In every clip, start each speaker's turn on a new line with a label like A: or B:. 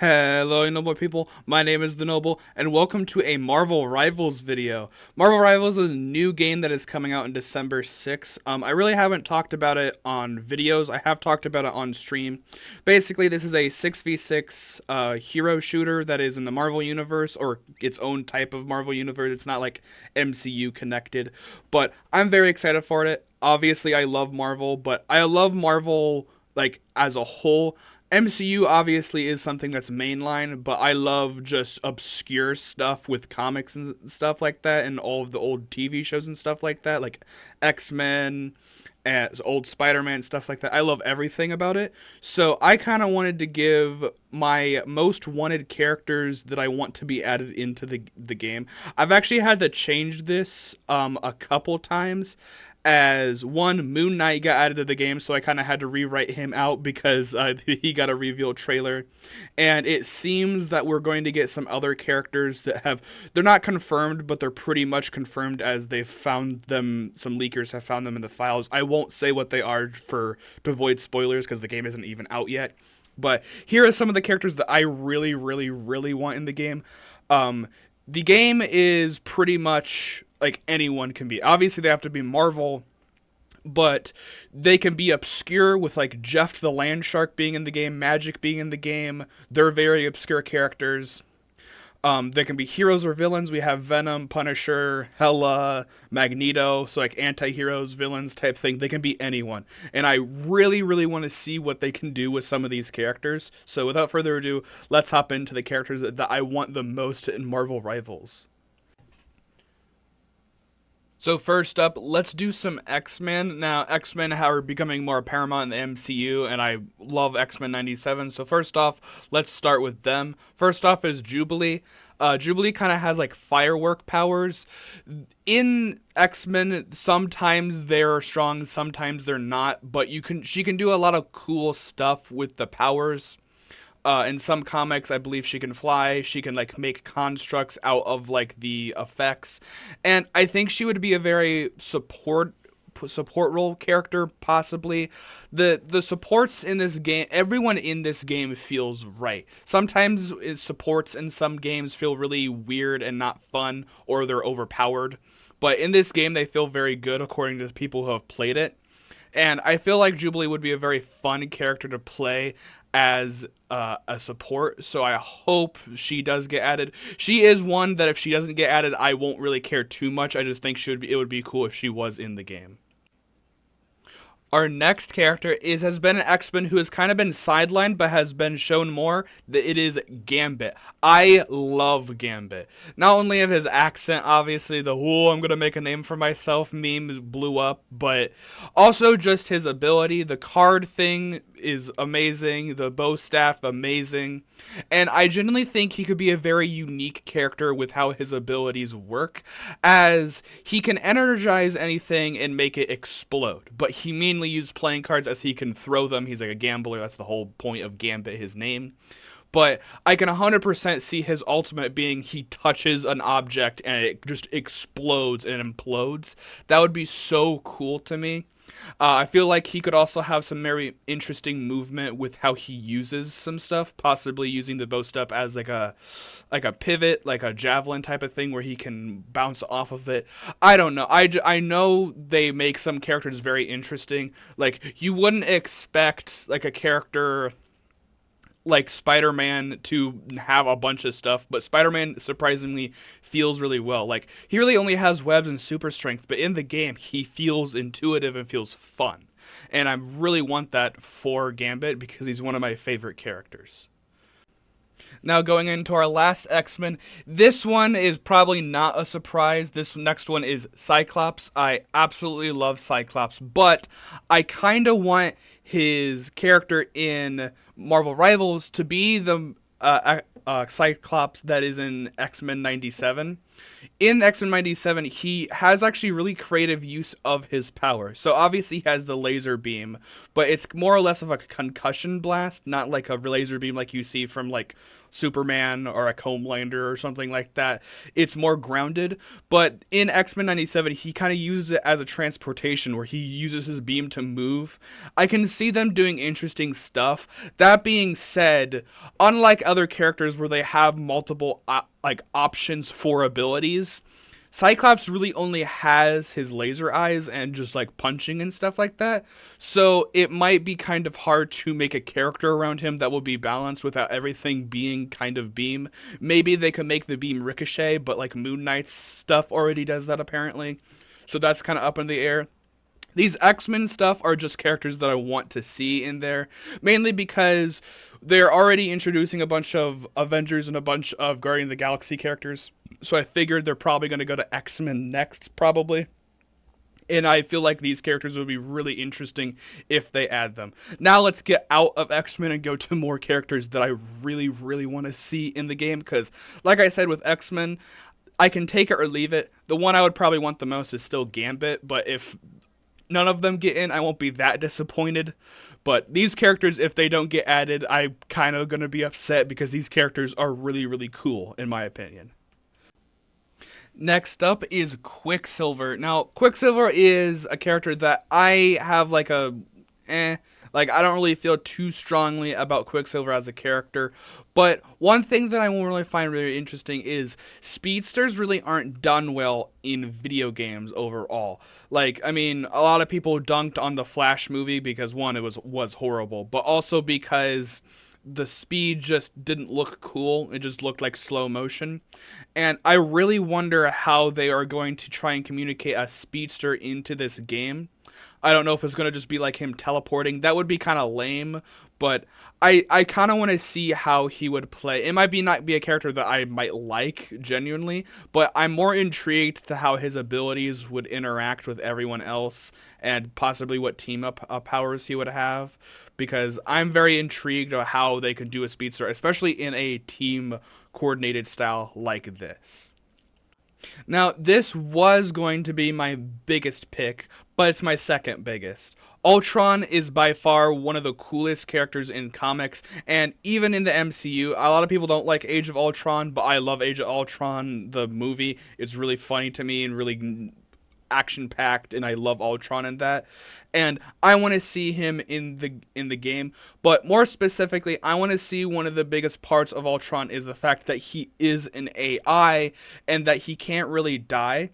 A: Hello, Noble people. My name is The Noble, and welcome to a Marvel Rivals video. Marvel Rivals is a new game that is coming out in December 6th. I really haven't talked about it on videos. I have talked about it on stream. Basically, this is a 6v6 hero shooter that is in the Marvel Universe, or its own type of Marvel Universe. It's not like MCU connected, but I'm very excited for it. Obviously, I love Marvel, but I love Marvel like as a whole. MCU obviously is something that's mainline, but I love just obscure stuff with comics and stuff like that, and all of the old TV shows and stuff like that, like X-Men and old Spider-Man stuff like that. I love everything about it. So I kind of wanted to give my most wanted characters that I want to be added into the game. I've actually had to change this a couple times, as one, Moon Knight got added to the game, so I kind of had to rewrite him out because he got a reveal trailer. And it seems that we're going to get some other characters that they're not confirmed, but they're pretty much confirmed as they've found them, some leakers have found them in the files. I won't say what they are to avoid spoilers because the game isn't even out yet. But here are some of the characters that I really, really, really want in the game. The game is pretty much like anyone can be. Obviously, they have to be Marvel, but they can be obscure with like Jeff the Land Shark being in the game, Magic being in the game. They're very obscure characters. They can be heroes or villains. We have Venom, Punisher, Hela, Magneto, so like anti-heroes, villains type thing. They can be anyone. And I really, really want to see what they can do with some of these characters. So without further ado, let's hop into the characters that I want the most in Marvel Rivals. So first up, let's do some X-Men. Now, X-Men are becoming more paramount in the MCU, and I love X-Men 97. So first off, let's start with them. First off is Jubilee. Jubilee kind of has like firework powers. In X-Men, sometimes they're strong, sometimes they're not, but she can do a lot of cool stuff with the powers. In some comics, I believe she can fly. She can like make constructs out of like the effects, and I think she would be a very support role character possibly. The supports in this game, everyone in this game feels right. Sometimes supports in some games feel really weird and not fun, or they're overpowered, but in this game they feel very good according to people who have played it. And I feel like Jubilee would be a very fun character to play as a support. So I hope she does get added. She is one that if she doesn't get added, I won't really care too much. I just think it would be cool if she was in the game. Our next character has been an X-Men who has kind of been sidelined but has been shown more. That it is Gambit. I love Gambit. Not only of his accent, obviously the "whoa, I'm gonna make a name for myself" meme blew up, but also just his ability. The card thing is amazing. The bow staff amazing, and I genuinely think he could be a very unique character with how his abilities work, as he can energize anything and make it explode. But he mainly uses playing cards as he can throw them. He's like a gambler. That's the whole point of Gambit, his name. But I can 100% see his ultimate being he touches an object and it just explodes and implodes. That would be so cool to me. I feel like he could also have some very interesting movement with how he uses some stuff, possibly using the bow stuff as like a pivot, like a javelin type of thing where he can bounce off of it. I don't know. I know they make some characters very interesting. Like you wouldn't expect like a character like Spider-Man to have a bunch of stuff, but Spider-Man surprisingly feels really well. Like he really only has webs and super strength, but in the game he feels intuitive and feels fun. And I really want that for Gambit because he's one of my favorite characters. Now going into our last X-Men, this one is probably not a surprise. This next one is Cyclops. I absolutely love Cyclops, but I kind of want his character in Marvel Rivals to be the Cyclops that is in X-Men 97. In X-Men 97, he has actually really creative use of his power. So obviously he has the laser beam, but it's more or less of a concussion blast, not like a laser beam like you see from like Superman or a Homelander or something like that. It's more grounded, but in X-Men 97, he kind of uses it as a transportation where he uses his beam to move. I can see them doing interesting stuff. That being said, unlike other characters where they have multiple like options for abilities, Cyclops really only has his laser eyes and just like punching and stuff like that. So it might be kind of hard to make a character around him that will be balanced without everything being kind of beam. Maybe they could make the beam ricochet, but like Moon Knight's stuff already does that apparently. So that's kind of up in the air. These X-Men stuff are just characters that I want to see in there, mainly because they're already introducing a bunch of Avengers and a bunch of Guardian of the Galaxy characters. So I figured they're probably going to go to X-Men next, probably. And I feel like these characters would be really interesting if they add them. Now let's get out of X-Men and go to more characters that I really, really want to see in the game. Because, like I said, with X-Men, I can take it or leave it. The one I would probably want the most is still Gambit. But if none of them get in, I won't be that disappointed. But these characters, if they don't get added, I'm kind of going to be upset because these characters are really, really cool, in my opinion. Next up is Quicksilver. Now, Quicksilver is a character that I have like like I don't really feel too strongly about Quicksilver as a character. But one thing that I will really find really interesting is speedsters really aren't done well in video games overall. Like, I mean, a lot of people dunked on the Flash movie because one, it was horrible, but also because the speed just didn't look cool. It just looked like slow motion. And I really wonder how they are going to try and communicate a speedster into this game. I don't know if it's going to just be like him teleporting. That would be kind of lame, but I kind of want to see how he would play. It might be not be a character that I might like genuinely, but I'm more intrigued to how his abilities would interact with everyone else and possibly what team up powers he would have, because I'm very intrigued of how they could do a speedster, especially in a team coordinated style like this. Now, this was going to be my biggest pick, but it's my second biggest. Ultron is by far one of the coolest characters in comics, and even in the MCU. A lot of people don't like Age of Ultron, but I love Age of Ultron, the movie. It's really funny to me and really action-packed, and I love Ultron in that. And I want to see him in the game, but more specifically, I want to see one of the biggest parts of Ultron is the fact that he is an AI and that he can't really die.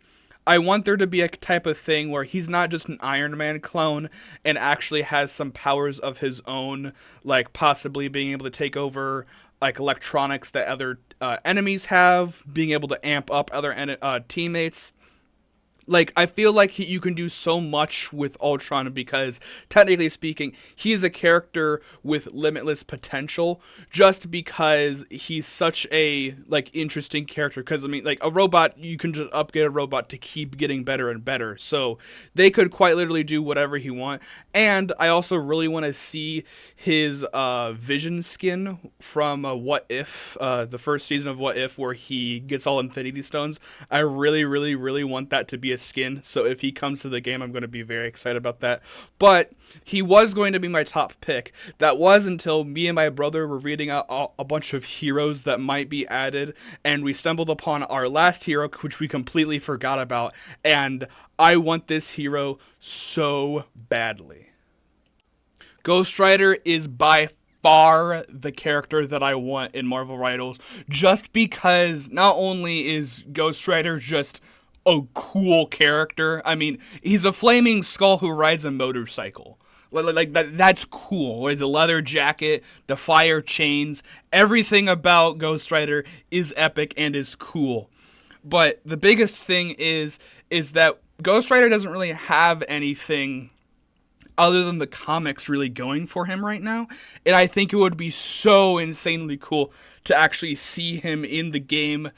A: I want there to be a type of thing where he's not just an Iron Man clone and actually has some powers of his own, like possibly being able to take over like electronics that other enemies have, being able to amp up other teammates. Like, I feel like you can do so much with Ultron because, technically speaking, he is a character with limitless potential just because he's such a, like, interesting character. Because, I mean, like, a robot, you can just upgrade a robot to keep getting better and better. So, they could quite literally do whatever he wants. And I also really want to see his Vision skin from What If, the first season of What If, where he gets all Infinity Stones. I really, really, really want that to be a skin, so if he comes to the game, I'm going to be very excited about that. But he was going to be my top pick. That was until me and my brother were reading out a bunch of heroes that might be added, and we stumbled upon our last hero, which we completely forgot about, and I want this hero so badly. Ghost Rider is by far the character that I want in Marvel Rivals, just because not only is Ghost Rider just a cool character. I mean, he's a flaming skull who rides a motorcycle. Like that's cool. Like the leather jacket, the fire chains, everything about Ghost Rider is epic and is cool. But the biggest thing is that Ghost Rider doesn't really have anything other than the comics really going for him right now. And I think it would be so insanely cool to actually see him in the game.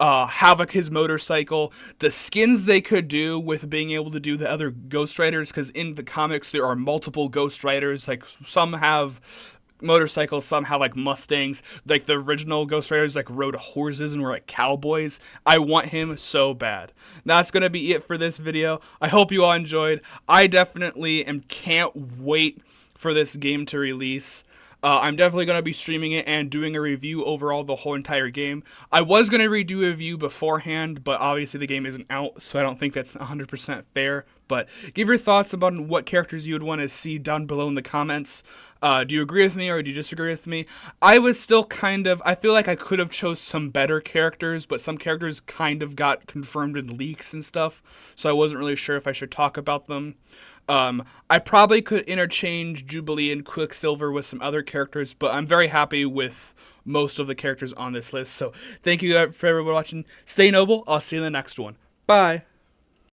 A: Havoc his motorcycle, the skins they could do with being able to do the other Ghost Riders, because in the comics there are multiple Ghost Riders. Like some have motorcycles somehow like Mustangs, like the original Ghost Riders like rode horses and were like cowboys. I want him so bad. That's gonna be it for this video. I hope you all enjoyed. I definitely can't wait for this game to release. I'm definitely going to be streaming it and doing a review overall the whole entire game. I was going to redo a review beforehand, but obviously the game isn't out, so I don't think that's 100% fair. But give your thoughts about what characters you would want to see down below in the comments. Do you agree with me or do you disagree with me? I was still I feel like I could have chose some better characters, but some characters kind of got confirmed in leaks and stuff, so I wasn't really sure if I should talk about them. I probably could interchange Jubilee and Quicksilver with some other characters, but I'm very happy with most of the characters on this list. So thank you for everyone watching. Stay noble. I'll see you in the next one. Bye.